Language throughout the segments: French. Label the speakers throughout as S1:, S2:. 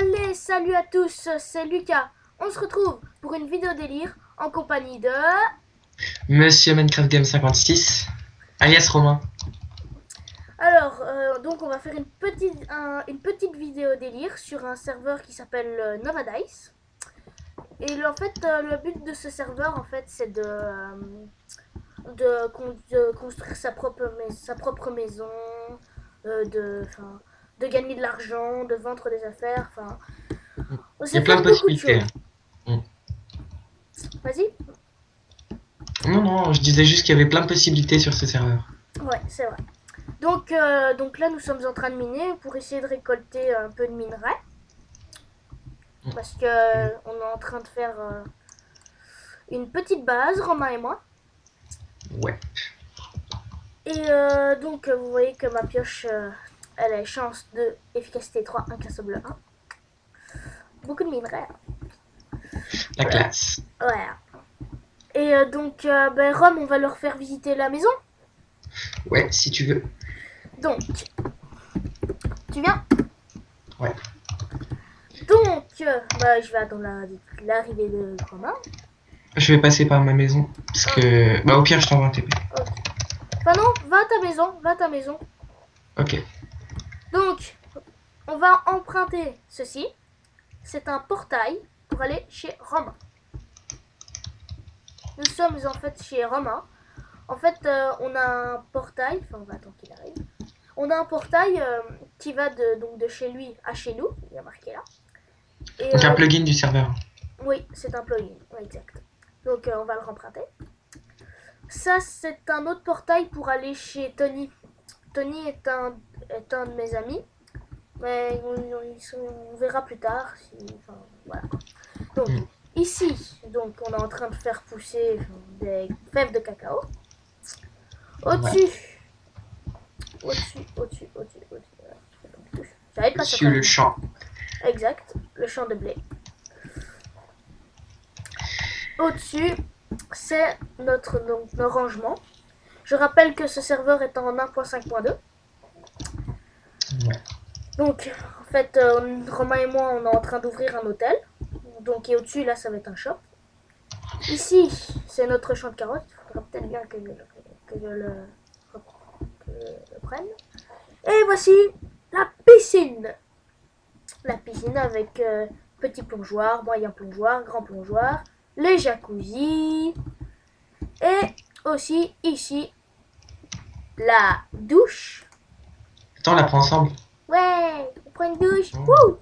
S1: Allez, salut à tous, c'est Lucas. On se retrouve pour une vidéo délire en compagnie de...
S2: Monsieur Minecraft Game 56, alias Romain.
S1: Alors, donc on va faire une petite vidéo délire sur un serveur qui s'appelle Novadice. Et en fait, le but de ce serveur, en fait, c'est de construire sa propre maison, de gagner de l'argent, de vendre des affaires, enfin, on
S2: Il y
S1: sait
S2: a plein de
S1: faire beaucoup de
S2: possibilités.
S1: choses. Vas-y.
S2: Non, non, je disais juste qu'il y avait plein de possibilités sur ce serveur.
S1: Ouais, c'est vrai. Donc là, nous sommes en train de miner pour essayer de récolter un peu de minerais. Parce que on est en train de faire une petite base, Romain et moi.
S2: Ouais.
S1: Et donc, vous voyez que ma pioche, elle a chance de efficacité 3, incassable 1. Beaucoup de minerais.
S2: La classe.
S1: Ouais. Et donc, ben, Rome, on va leur faire visiter la maison.
S2: Ouais, si tu veux.
S1: Donc, tu viens.
S2: Ouais.
S1: Donc, bah, je vais attendre l'arrivée de Romain.
S2: Je vais passer par ma maison. Parce que. Bah, au pire, je t'envoie un TP.
S1: Ok. Enfin non, va à ta maison.
S2: Ok.
S1: Donc, on va emprunter ceci. C'est un portail pour aller chez Romain. Nous sommes en fait chez Romain. En fait, on a un portail. Enfin, on va attendre qu'il arrive. On a un portail qui va donc de chez lui à chez nous. Il y a marqué là. Et
S2: Donc, un plugin du serveur.
S1: oui, c'est un plugin. Ouais, exact. Donc, on va le remprunter. Ça, c'est un autre portail pour aller chez Tony. Tony est un de mes amis. Mais on verra plus tard. Enfin, voilà. Donc, ici, donc, on est en train de faire pousser des fèves de cacao.
S2: Ouais.
S1: Au-dessus. Au-dessus. J'arrive pas à
S2: Sur
S1: faire.
S2: le champ.
S1: Exact. Le champ de blé. Au-dessus, c'est notre rangement. Je rappelle que ce serveur est en 1.5.2.
S2: Ouais.
S1: Donc, en fait, Romain et moi, on est en train d'ouvrir un hôtel. Donc, et au-dessus, là, ça va être un shop. Ici, c'est notre champ de carottes. Il faudra peut-être bien que je le prenne. Et voici la piscine. La piscine avec petit plongeoir, moyen plongeoir, grand plongeoir, les jacuzzis. Et aussi, ici, la douche.
S2: Attends, on la prend ensemble.
S1: Ouais, on prend une douche.
S2: Oh.
S1: Wouh!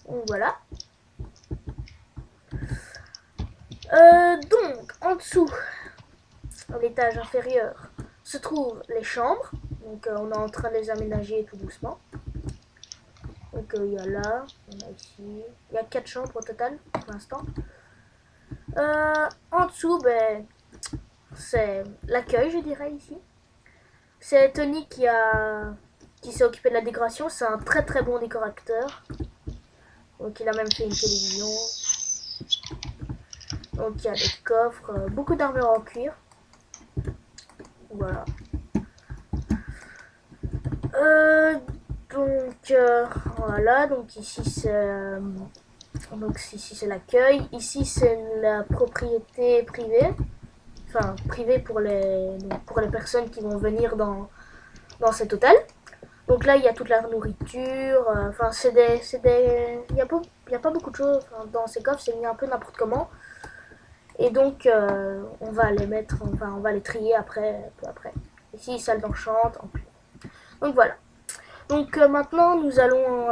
S1: Donc, voilà. Donc, en dessous, à l'étage inférieur, se trouvent les chambres. Donc, on est en train de les aménager tout doucement. Donc, il y a là, on a ici. Il y a 4 chambres au total pour l'instant. En dessous, ben, c'est l'accueil, je dirais, ici. C'est Tony qui s'est occupé de la décoration. C'est un très très bon décorateur. Donc, il a même fait une télévision. Donc, il y a des coffres, beaucoup d'armure en cuir. Voilà. Euh, voilà, donc ici c'est l'accueil, ici c'est la propriété privée, enfin privée pour les personnes qui vont venir dans cet hôtel. Donc là il y a toute la nourriture, enfin il y a pas beaucoup de choses dans ces coffres, c'est mis un peu n'importe comment. Et donc on va les mettre, enfin on va les trier peu après. Ici salle d'enchant, en plus. Donc voilà. Donc maintenant, nous allons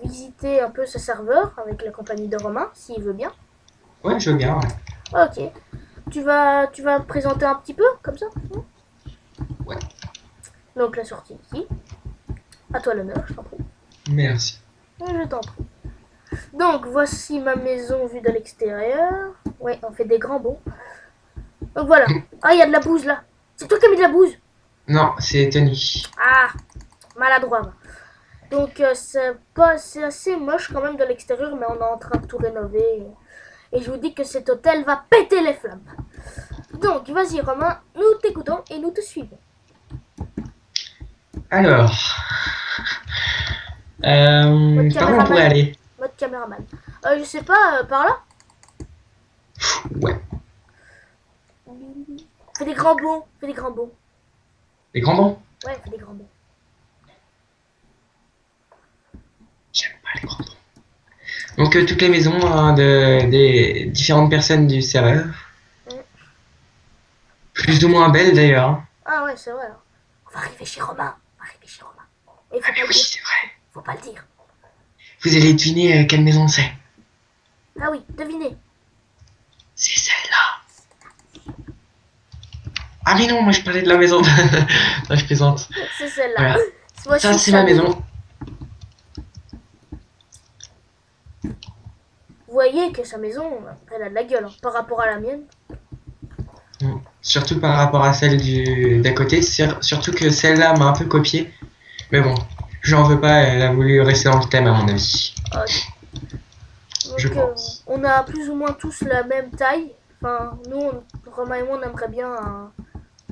S1: visiter un peu ce serveur avec la compagnie de Romain, s'il veut bien.
S2: Ouais, je veux bien. Ouais.
S1: Ok. Tu vas me présenter un petit peu, comme ça.
S2: Ouais.
S1: Donc la sortie ici. À toi l'honneur, je t'en prie.
S2: Merci.
S1: Je t'en prie. Donc voici ma maison vue de l'extérieur. Ouais, on fait des grands bonds. Donc voilà. Ah, il y a de la bouse là. C'est toi qui as mis de la bouse.
S2: Non, c'est Tony.
S1: Ah, maladroit. Va. Donc c'est assez moche quand même de l'extérieur, mais on est en train de tout rénover. Et je vous dis que cet hôtel va péter les flammes. Donc, vas-y Romain, nous t'écoutons et nous te suivons.
S2: Alors,
S1: Mode
S2: Par où on pourrait
S1: caméraman.
S2: aller?
S1: Mode caméraman. Je sais pas, par là.
S2: Ouais.
S1: Fais des grands bonds. Fais des grands bonds.
S2: Les grands bancs?
S1: Ouais, fais des grands bonds.
S2: J'aime pas les grands bancs. Donc toutes les maisons hein, des différentes personnes du serveur.
S1: Mm.
S2: Plus ou moins belles d'ailleurs. Hein.
S1: Ah ouais, c'est vrai. On va arriver chez Romain. On va arriver chez Romain. Et il
S2: Ah
S1: faut
S2: mais
S1: pas le
S2: oui,
S1: dire.
S2: c'est vrai.
S1: Faut pas le dire.
S2: Vous allez deviner quelle maison c'est.
S1: Ah oui, devinez.
S2: C'est celle-là. Ah mais non, moi je parlais de la maison. Non, je plaisante.
S1: C'est celle-là.
S2: Voilà.
S1: Voici
S2: Ça c'est
S1: sa
S2: ma maison.
S1: Vous voyez que sa maison, elle a de la gueule hein, par rapport à la mienne.
S2: Surtout par rapport à celle d'à côté. Surtout que celle-là m'a un peu copié. Mais bon, j'en veux pas, elle a voulu rester dans le thème à mon avis.
S1: Ok.
S2: Je
S1: Donc,
S2: pense.
S1: on a plus ou moins tous la même taille. Enfin, nous, Romain et moi, on aimerait bien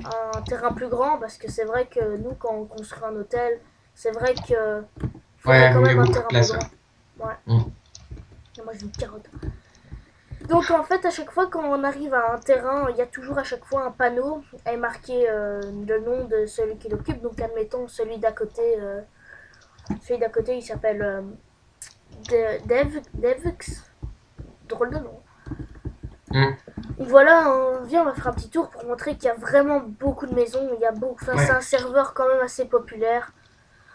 S1: un terrain plus grand parce que c'est vrai que nous, quand on construit un hôtel, c'est vrai que faudrait
S2: Ouais,
S1: quand
S2: il y a
S1: même un
S2: beaucoup de
S1: terrain plus
S2: place.
S1: grand. Ouais.
S2: Mm.
S1: Et moi, j'ai une carotte. Donc, en fait, à chaque fois quand on arrive à un terrain, il y a toujours à chaque fois un panneau et marqué le nom de celui qui l'occupe. Donc, admettons celui d'à côté. Celui d'à côté, il s'appelle Devx. Drôle de nom.
S2: Mm.
S1: Donc voilà, on vient, on va faire un petit tour pour montrer qu'il y a vraiment beaucoup de maisons. Il y a beaucoup, enfin, c'est
S2: Ouais.
S1: un serveur quand même assez populaire.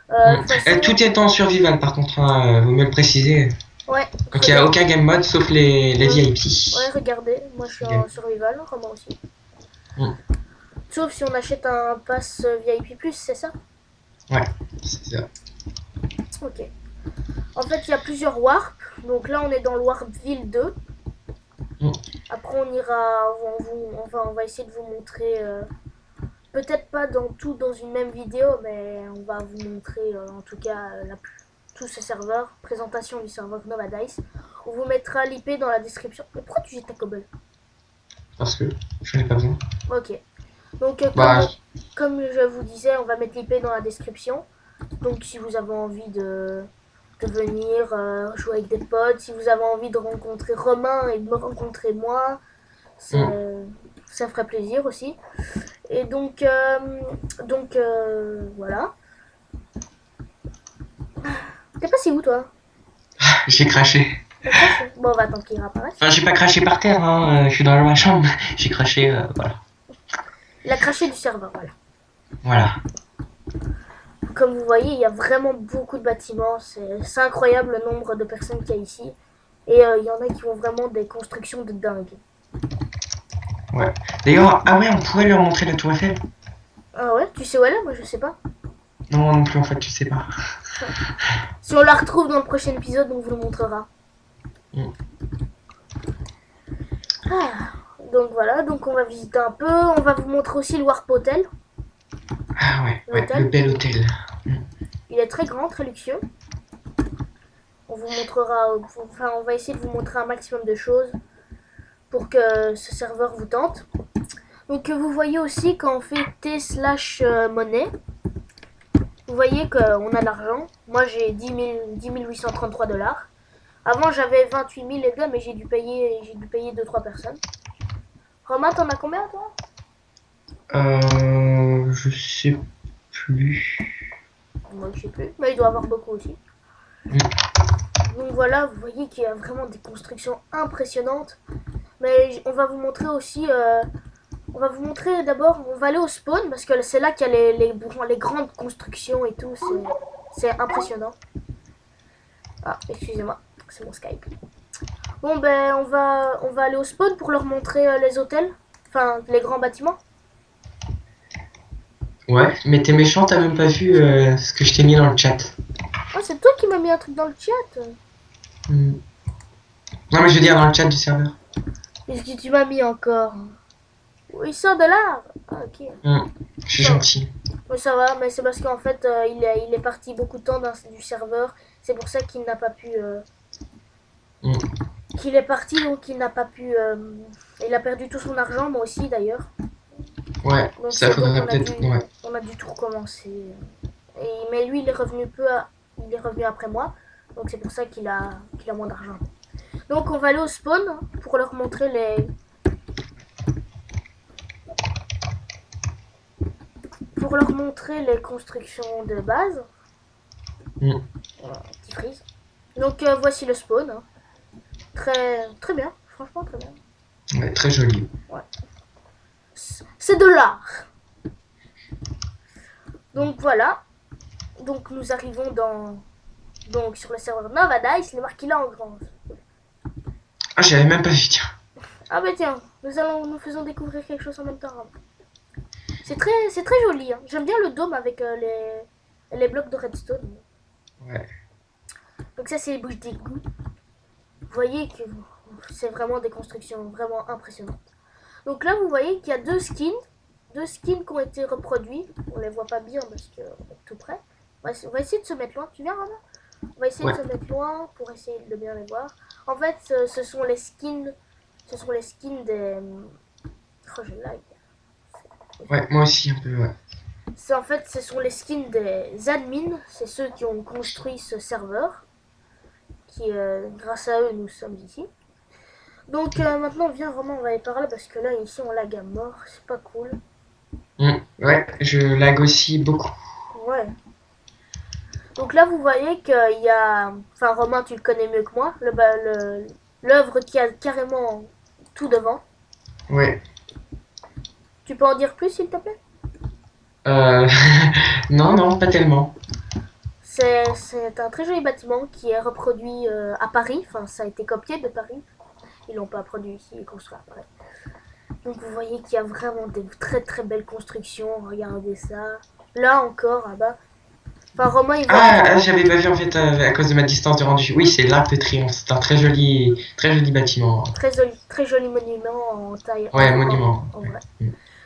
S1: De
S2: Mm.
S1: toute façon,
S2: Tout est en survival par contre, hein, vous me le précisez.
S1: ouais,
S2: Donc il n'y a
S1: regardez.
S2: aucun game mode sauf les
S1: Ouais,
S2: VIP.
S1: ouais, regardez, moi je suis en survival, Romain aussi.
S2: Mm.
S1: Sauf si on achète un pass VIP+, c'est ça?
S2: Ouais, c'est ça.
S1: Ok. En fait, il y a plusieurs warps. Donc là, on est dans le warp ville 2.
S2: Mm.
S1: Après, on ira, on va essayer de vous montrer, peut-être pas dans tout dans une même vidéo, mais on va vous montrer en tout cas tous ces serveurs. Présentation du serveur Nova Dice. On vous mettra l'IP dans la description. Mais pourquoi tu jettes ta cobble?
S2: Parce que je n'ai pas besoin.
S1: Ok. Donc,
S2: Bah,
S1: comme je vous disais, on va mettre l'IP dans la description. Donc, si vous avez envie de venir jouer avec des potes, si vous avez envie de rencontrer Romain et de me rencontrer moi, ça ferait plaisir aussi. Et voilà. T'es passé où toi?
S2: j'ai craché.
S1: T'as craché? Bon, on va attendre qu'il réapparaisse.
S2: Enfin, j'ai pas craché par terre, hein, je suis dans ma chambre. J'ai craché, voilà.
S1: Il a craché du serveur, voilà.
S2: Voilà.
S1: Comme vous voyez, il y a vraiment beaucoup de bâtiments. C'est incroyable le nombre de personnes qu'il y a ici. Et il y en a qui ont vraiment des constructions de dingue.
S2: Ouais. D'ailleurs, ah ouais, on pourrait leur montrer la tour Eiffel.
S1: Ah ouais? Tu sais où elle est? Moi, je sais pas.
S2: Non, moi non plus, en fait, tu sais pas.
S1: Si on la retrouve dans le prochain épisode, on vous le montrera.
S2: Mm.
S1: Ah, donc voilà, donc on va visiter un peu. On va vous montrer aussi le Warp Hotel.
S2: Ah ouais, ouais,
S1: L'hôtel.
S2: le bel hôtel.
S1: Il est très grand, très luxueux. On vous montrera, enfin on va essayer de vous montrer un maximum de choses pour que ce serveur vous tente. Donc vous voyez aussi quand on fait T/monnaie, vous voyez qu'on a de l'argent. Moi j'ai 10 833 $. Avant j'avais 28 000 les gars, mais j'ai dû payer 2-3 personnes. Romain, t'en as combien toi?
S2: Je sais plus.
S1: Moi je sais plus, mais il doit avoir beaucoup aussi. Donc voilà, vous voyez qu'il y a vraiment des constructions impressionnantes. Mais on va vous montrer aussi, on va vous montrer d'abord, on va aller au spawn parce que c'est là qu'il y a les grandes constructions et tout, c'est impressionnant. Ah, excusez-moi, c'est mon Skype. Bon ben on va aller au spawn pour leur montrer les hôtels, enfin les grands bâtiments.
S2: Ouais, mais t'es méchant, t'as même pas vu ce que je t'ai mis dans le chat.
S1: Oh, c'est toi qui m'as mis un truc dans le chat.
S2: Non, mais je veux dire dans le chat du serveur.
S1: Qu'est-ce que tu m'as mis encore? Oui, il sort de là. Ah, ok.
S2: Je suis gentil.
S1: Oui, ça va, mais c'est parce qu'en fait, il est parti beaucoup de temps du serveur. C'est pour ça qu'il n'a pas pu... qu'il est parti, donc il n'a pas pu... il a perdu tout son argent, moi aussi d'ailleurs.
S2: Ouais,
S1: Donc
S2: ça faudrait peut-être... Ouais.
S1: on a dû tout recommencer. Mais lui, il est revenu il il est revenu après moi. Donc c'est pour ça qu'il a moins d'argent. Donc on va aller au spawn pour leur montrer les... Pour leur montrer les constructions de base.
S2: Mm.
S1: Voilà, petit freeze. Donc voici le spawn. Très bien, franchement très bien.
S2: Ouais, très joli.
S1: Ouais. C'est de l'art. Donc voilà. Donc nous arrivons donc sur le serveur Novadice, il est marqué là en grand.
S2: Ah, j'avais même pas vu, tiens.
S1: Ah bah tiens, nous faisons découvrir quelque chose en même temps. C'est très joli. Hein. J'aime bien le dôme avec les blocs de redstone.
S2: Ouais.
S1: Donc ça c'est les bouches d'égout. Vous voyez que c'est vraiment des constructions vraiment impressionnantes. Donc là vous voyez qu'il y a deux skins qui ont été reproduits. On les voit pas bien parce que tout près. On va essayer de se mettre loin. Tu viens Romain? On va essayer de se mettre loin pour essayer de bien les voir. En fait ce sont les skins des... Oh je lag.
S2: Ouais, moi aussi un peu, ouais.
S1: En fait, ce sont les skins des admins, c'est ceux qui ont construit ce serveur, qui grâce à eux nous sommes ici. Donc maintenant viens Romain, on va aller par là parce que là ici on lag à mort, c'est pas cool.
S2: Ouais, je lag aussi beaucoup.
S1: Ouais. Donc là vous voyez qu'il y a, enfin Romain tu le connais mieux que moi, l'œuvre qui a carrément tout devant.
S2: Ouais.
S1: Tu peux en dire plus s'il te plaît?
S2: Euh... non, pas tellement.
S1: C'est un très joli bâtiment qui est reproduit à Paris, enfin ça a été copié de Paris. Ils l'ont pas produit ici, ils construisent à Paris. Donc vous voyez qu'il y a vraiment des très belles constructions. Regardez ça. Là encore, là-bas. Enfin, Romain, il voit.
S2: J'avais pas vu en fait à cause de ma distance de rendu. Oui, c'est l'Arc de Triomphe. C'est un très joli bâtiment.
S1: Très joli monument en taille.
S2: Ouais, monument.
S1: En vrai.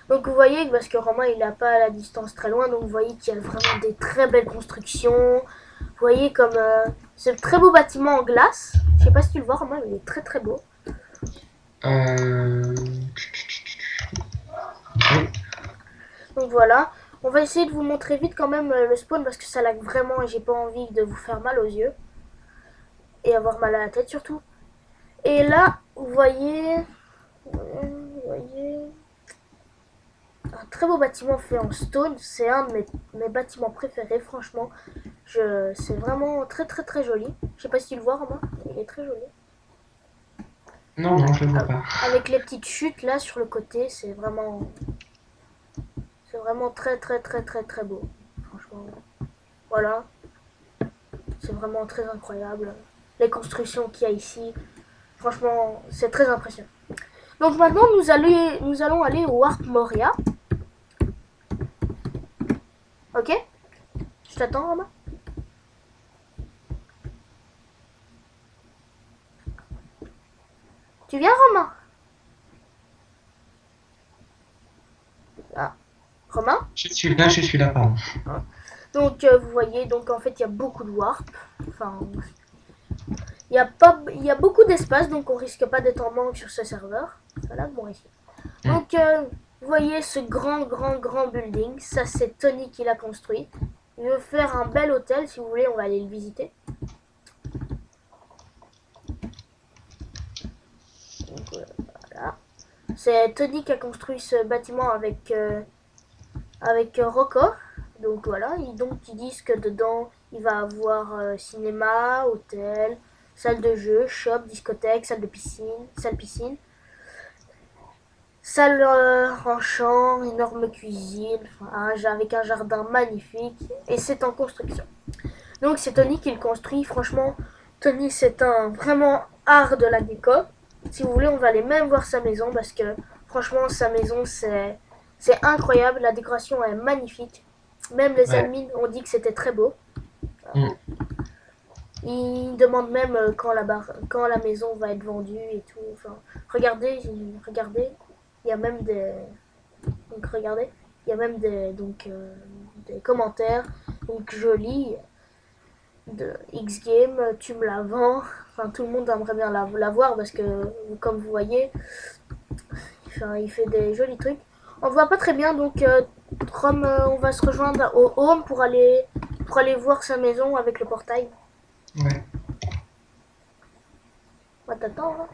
S1: Donc vous voyez, parce que Romain, il n'a pas la distance très loin. Donc vous voyez qu'il y a vraiment des très belles constructions. Vous voyez comme ce très beau bâtiment en glace. Je sais pas si tu le vois, Romain, mais il est très beau.
S2: Oui.
S1: Donc voilà. On va essayer de vous montrer vite quand même le spawn parce que ça lag vraiment et j'ai pas envie de vous faire mal aux yeux. Et avoir mal à la tête surtout. Et là, vous voyez un très beau bâtiment fait en stone. C'est un de mes bâtiments préférés, franchement. C'est vraiment très joli. Je sais pas si tu le vois, Romain. Il est très joli.
S2: Non, je le vois pas.
S1: Avec les petites chutes là sur le côté, c'est vraiment très beau. Franchement, voilà. C'est vraiment très incroyable. Les constructions qu'il y a ici, franchement, c'est très impressionnant. Donc maintenant, nous allons aller au Warp Moria. Ok? Je t'attends, Romain. Tu viens, Romain? Ah. Romain?
S2: Je suis là, pardon.
S1: Donc, vous voyez, donc en fait, il y a beaucoup de warp. Enfin, il y a beaucoup d'espace, donc on risque pas d'être en manque sur ce serveur. Voilà, bon ici. Donc, vous voyez ce grand building. Ça, c'est Tony qui l'a construit. Il veut faire un bel hôtel. Si vous voulez, on va aller le visiter. Donc, voilà. C'est Tony qui a construit ce bâtiment avec Rocco. Donc voilà, ils disent que dedans, il va avoir cinéma, hôtel, salle de jeu, shop, discothèque, salle piscine, salle en champ, énorme cuisine, avec un jardin magnifique. Et c'est en construction. Donc c'est Tony qui le construit. Franchement, Tony, c'est un vraiment art de la déco. Si vous voulez, on va aller même voir sa maison parce que franchement, sa maison, c'est incroyable. La décoration est magnifique. Même les admins ont dit que c'était très beau. Ils demandent même quand la maison va être vendue et tout. Enfin, regardez, il y a même des des commentaires. Donc je lis de X Game, tu me la vends. Enfin, tout le monde aimerait bien la voir parce que comme vous voyez, il fait des jolis trucs. On voit pas très bien, donc on va se rejoindre au home pour aller pour aller voir sa maison avec le portail.
S2: Ouais.
S1: Bah, t'attends, hein.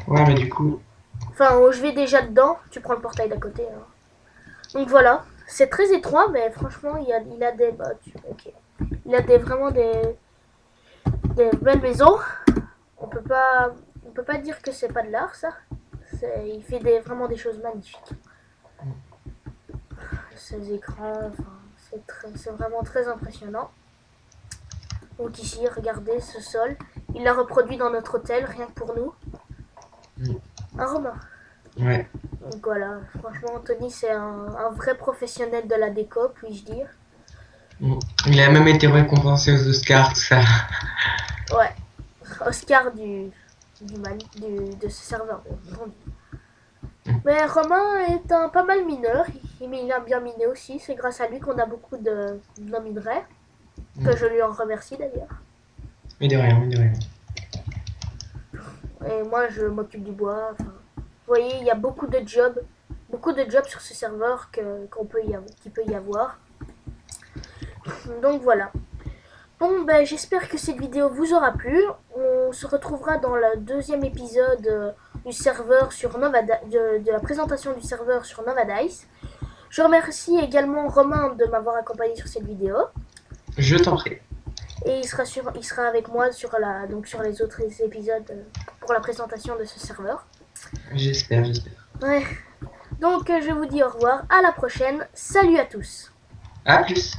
S2: Ouais, mais du coup...
S1: Enfin, je vais déjà dedans, tu prends le portail d'à côté. Hein. Donc voilà, c'est très étroit, mais franchement, il a des... Bah, ok. Il a vraiment des belles maisons. On peut pas dire que c'est pas de l'art, ça. Il fait vraiment des choses magnifiques. Ces écrans, enfin, c'est vraiment très impressionnant. Donc ici, regardez ce sol. Il l'a reproduit dans notre hôtel, rien que pour nous. Un Romain.
S2: Ouais.
S1: Donc voilà, franchement, Anthony, c'est un vrai professionnel de la déco, puis-je dire.
S2: Il a même été récompensé aux Oscars, tout ça.
S1: Ouais, Oscar de ce serveur. Mais Romain est un pas mal mineur, il a bien miné aussi, c'est grâce à lui qu'on a beaucoup de minerais, que je lui en remercie d'ailleurs.
S2: Mais de rien, mais de rien.
S1: Et moi je m'occupe du bois, enfin, vous voyez, il y a beaucoup de jobs sur ce serveur qu'il peut y avoir. Donc voilà. Bon, ben j'espère que cette vidéo vous aura plu. On se retrouvera dans le deuxième épisode du serveur sur de la présentation du serveur sur Nova Dice. Je remercie également Romain de m'avoir accompagné sur cette vidéo.
S2: Je t'en prie.
S1: Et il sera avec moi sur les autres épisodes pour la présentation de ce serveur.
S2: J'espère.
S1: Ouais. Donc je vous dis au revoir, à la prochaine. Salut à tous.
S2: À plus.